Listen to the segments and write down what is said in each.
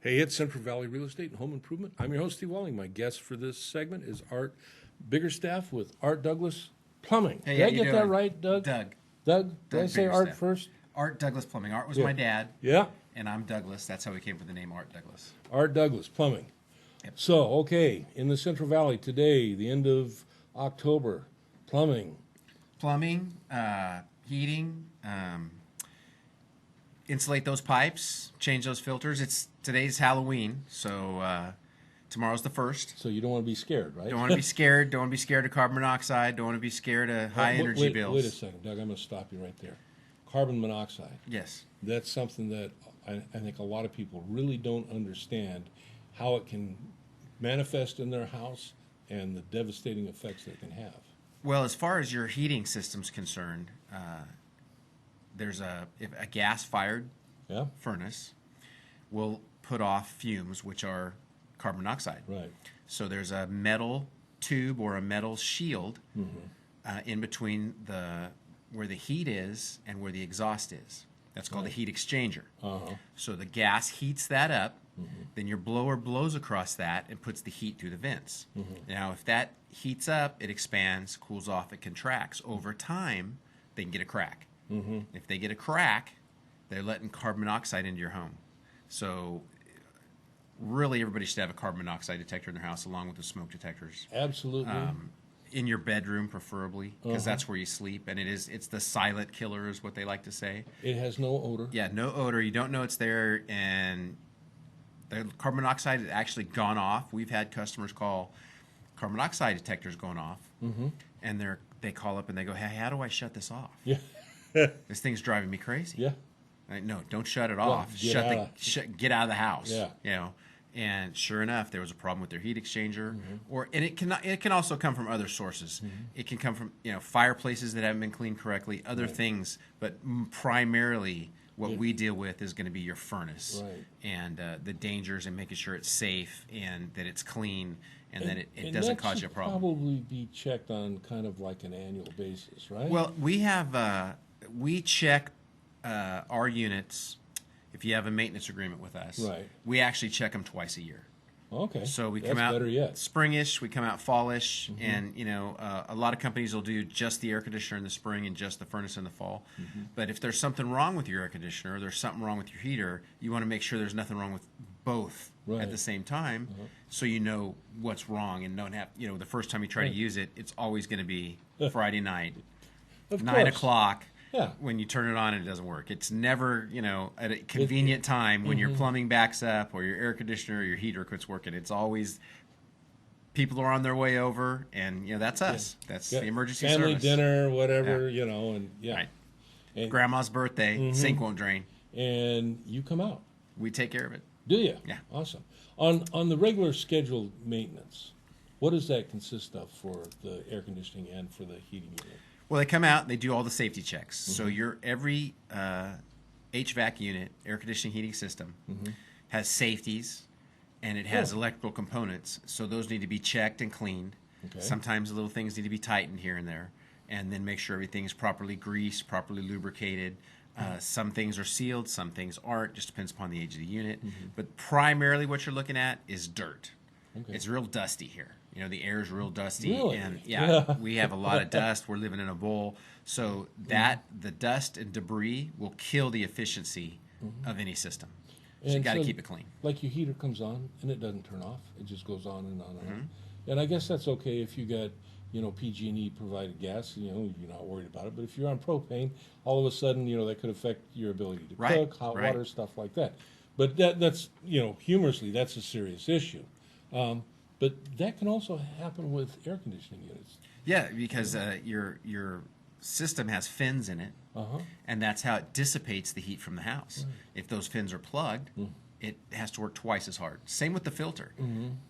Hey, it's Central Valley Real Estate and Home Improvement. I'm your host, Steve Walling. My guest for this segment is Art Biggerstaff with Art Douglas Plumbing. Hey, Did how I you get that doing? right, Doug? Doug. Did I say Art Biggerstaff. first? Art Douglas Plumbing. Art was Yeah. my dad. Yeah. And I'm Douglas. That's how we came up with the name Art Douglas. Art Douglas Plumbing. Yep. So, okay, in the Central Valley today, the end of October, plumbing. Plumbing, heating, insulate those pipes, change those filters. Today's Halloween, so tomorrow's the 1st. So you don't want to be scared, right? Don't want to be scared. Don't want to be scared of carbon monoxide. Don't want to be scared of high energy bills. Wait a second, Doug. I'm going to stop you right there. Carbon monoxide. Yes. That's something that I think a lot of people really don't understand how it can manifest in their house and the devastating effects that it can have. Well, as far as your heating system's concerned, there's if a gas-fired furnace will put off fumes, which are carbon monoxide. Right. So there's a metal tube or a metal shield in between where the heat is and where the exhaust is. That's called a heat exchanger. So the gas heats that up, then your blower blows across that and puts the heat through the vents. Now, if that heats up, it expands, cools off, it contracts. Over time, they can get a crack. If they get a crack, they're letting carbon monoxide into your home. So really, everybody should have a carbon monoxide detector in their house along with the smoke detectors. Absolutely. In your bedroom, preferably, because that's where you sleep. And it's the silent killer is what they like to say. It has no odor. Yeah, no odor. You don't know it's there. And the carbon monoxide has actually gone off. We've had customers call carbon monoxide detectors going off. And they call up and they go, hey, how do I shut this off? Yeah. This thing's driving me crazy. Yeah. No, don't shut it off. Get Get out of the house. Yeah. You know. And sure enough, there was a problem with their heat exchanger, and it can also come from other sources. It can come from fireplaces that haven't been cleaned correctly, other things, but primarily what we deal with is going to be your furnace and the dangers and making sure it's safe and that it's clean and that it doesn't cause you a problem. Probably be checked on kind of like an annual basis, right? Well, we check our units. If you have a maintenance agreement with us, we actually check them twice a year. Okay. So we That's come out better yet. springish, we come out fallish, and a lot of companies will do just the air conditioner in the spring and just the furnace in the fall. But if there's something wrong with your air conditioner, or there's something wrong with your heater, you want to make sure there's nothing wrong with both at the same time, so you know what's wrong and don't have the first time you try to use it, it's always going to be Friday night, 9 o'clock. Yeah. When you turn it on and it doesn't work. It's never, at a convenient time when your plumbing backs up or your air conditioner or your heater quits working. It's always people are on their way over, and that's us. That's the emergency family service. dinner, whatever, and Right. And, Grandma's birthday, sink won't drain. And you come out. We take care of it. Do you? Yeah. Awesome. On the regular scheduled maintenance, what does that consist of for the air conditioning and for the heating unit? Well, they come out, they do all the safety checks. So every HVAC unit, air conditioning heating system, has safeties, and it has electrical components. So those need to be checked and cleaned. Okay. Sometimes little things need to be tightened here and there, and then make sure everything's properly greased, properly lubricated. Some things are sealed, some things aren't. Just depends upon the age of the unit. But primarily what you're looking at is dirt. Okay. It's real dusty here. The air is real dusty, really? And we have a lot of dust. We're living in a bowl, so the dust and debris will kill the efficiency of any system. So you got to keep it clean. Like your heater comes on and it doesn't turn off; it just goes on and on and on. And I guess that's okay if you got PG&E provided gas. You're not worried about it. But if you're on propane, all of a sudden that could affect your ability to cook, hot water, stuff like that. But that's humorously that's a serious issue. But that can also happen with air conditioning units. Yeah, because your system has fins in it, and that's how it dissipates the heat from the house. If those fins are plugged, it has to work twice as hard. Same with the filter.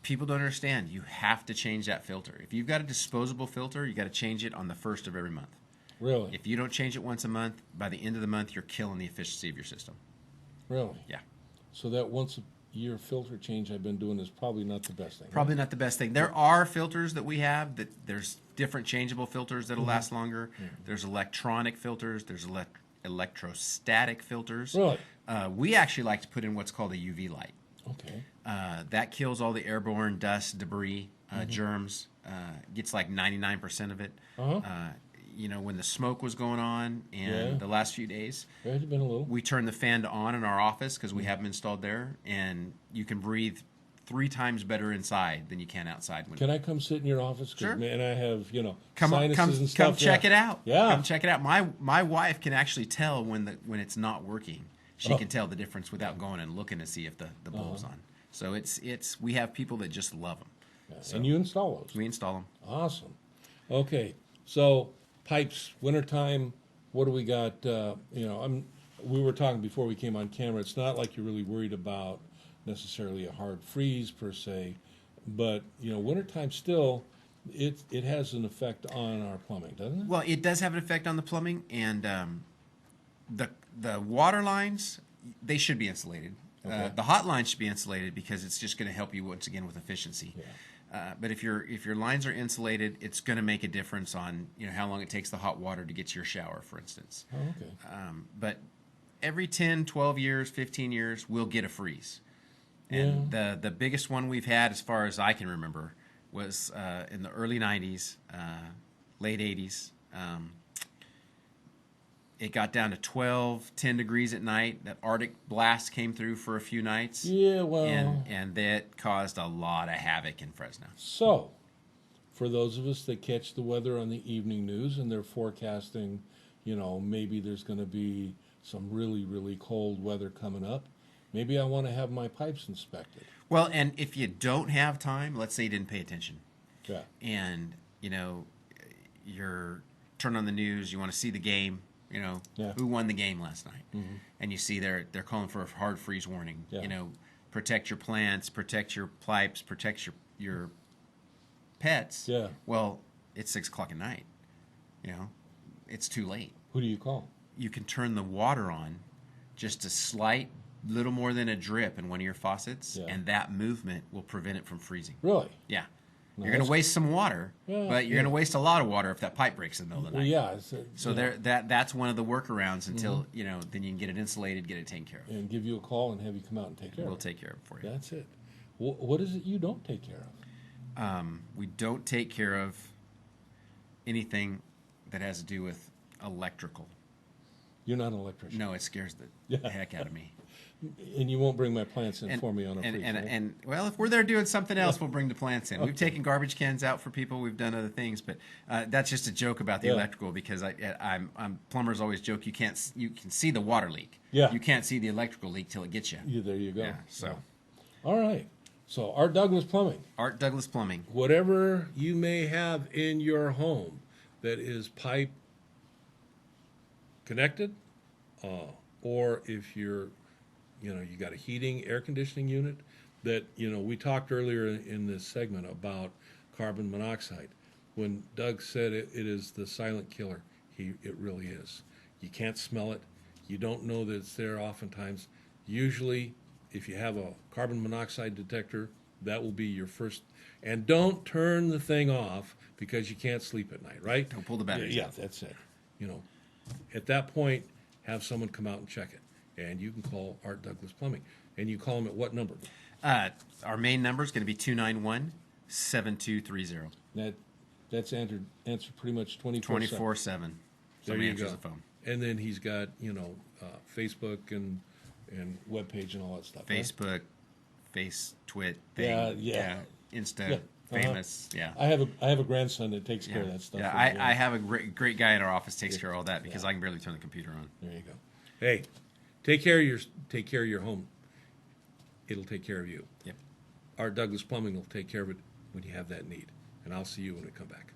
People don't understand. You have to change that filter. If you've got a disposable filter, you got to change it on the 1st of every month. Really? If you don't change it once a month, by the end of the month, you're killing the efficiency of your system. Really? Yeah. So that once a year filter change I've been doing is probably not the best thing. Probably not the best thing. There are filters that we have that there's different changeable filters that'll last longer. There's electronic filters. There's electrostatic filters. Really? We actually like to put in what's called a UV light. Okay. That kills all the airborne dust, debris, germs. Gets like 99% of it. When the smoke was going on and the last few days, There had been a little. we turned the fan on in our office because we have them installed there, and you can breathe 3 times better inside than you can outside. Can I come sit in your office? 'Cause, Sure. man, I have, Come sinuses and stuff. come check it out. Yeah. Come check it out. My wife can actually tell when it's not working. She can tell the difference without going and looking to see if the bulb's on. So it's we have people that just love them. Yeah. So And you install those. we install them. Awesome. Okay, so pipes, wintertime, what do we got? We were talking before we came on camera. It's not like you're really worried about necessarily a hard freeze per se, but wintertime still, it has an effect on our plumbing, doesn't it? Well, it does have an effect on the plumbing, and the water lines, they should be insulated. Okay. The hot lines should be insulated because it's just going to help you once again with efficiency. Yeah. But if your lines are insulated, it's going to make a difference on how long it takes the hot water to get to your shower, for instance. Oh, okay. But every 10, 12 years, 15 years, we'll get a freeze. And the biggest one we've had, as far as I can remember, was in the early 90s, late 80s. It got down to 12, 10 degrees at night. That Arctic blast came through for a few nights. Yeah, well. And that caused a lot of havoc in Fresno. So, for those of us that catch the weather on the evening news and they're forecasting, maybe there's going to be some really, really cold weather coming up, maybe I want to have my pipes inspected. Well, and if you don't have time, let's say you didn't pay attention. Yeah. And, you're turn on the news, you want to see the game. Who won the game last night, and you see they're calling for a hard freeze warning. Yeah. Protect your plants, protect your pipes, protect your pets. Yeah. Well, it's 6 o'clock at night. It's too late. Who do you call? You can turn the water on, just a slight, little more than a drip in one of your faucets, and that movement will prevent it from freezing. Really? Yeah. No, You're going to waste some water, but you're going to waste a lot of water if that pipe breaks in the middle of the night. Well, yeah. That's one of the workarounds until then you can get it insulated, get it taken care of. And give you a call and have you come out and take care of it. We'll take care of it for you. That's it. What is it you don't take care of? We don't take care of anything that has to do with electrical. You're not an electrician. No, it scares the heck out of me. And you won't bring my plants in for me on a freeze, right? And well, if we're there doing something else, we'll bring the plants in. Okay. We've taken garbage cans out for people. We've done other things, but that's just a joke about the electrical because I'm plumbers always joke you can see the water leak. Yeah. You can't see the electrical leak till it gets you. Yeah, there you go. Yeah. So. Yeah. All right. So Art Douglas Plumbing. Art Douglas Plumbing. Whatever you may have in your home that is pipe connected, or if you're you got a heating, air conditioning unit that, we talked earlier in this segment about carbon monoxide. When Doug said it is the silent killer, it really is. You can't smell it. You don't know that it's there oftentimes. Usually, if you have a carbon monoxide detector, that will be your first. And don't turn the thing off because you can't sleep at night, right? Don't pull the batteries Yeah, out. that's it. At that point, have someone come out and check it. And you can call Art Douglas Plumbing. And you call them at what number? Our main number is going to be 291-7230. That's answered pretty much 24/7. 24/7. There Somebody you answers go. the phone. And then he's got, Facebook and webpage and all that stuff. Facebook, right? Twit, Yeah. Insta, Yeah. famous, yeah. I have a grandson that takes care of that stuff. Yeah, I have a great guy in our office takes care of all that because I can barely turn the computer on. There you go. Hey, take care of your home. It'll take care of you. Yep. Art Douglas Plumbing will take care of it when you have that need. And I'll see you when we come back.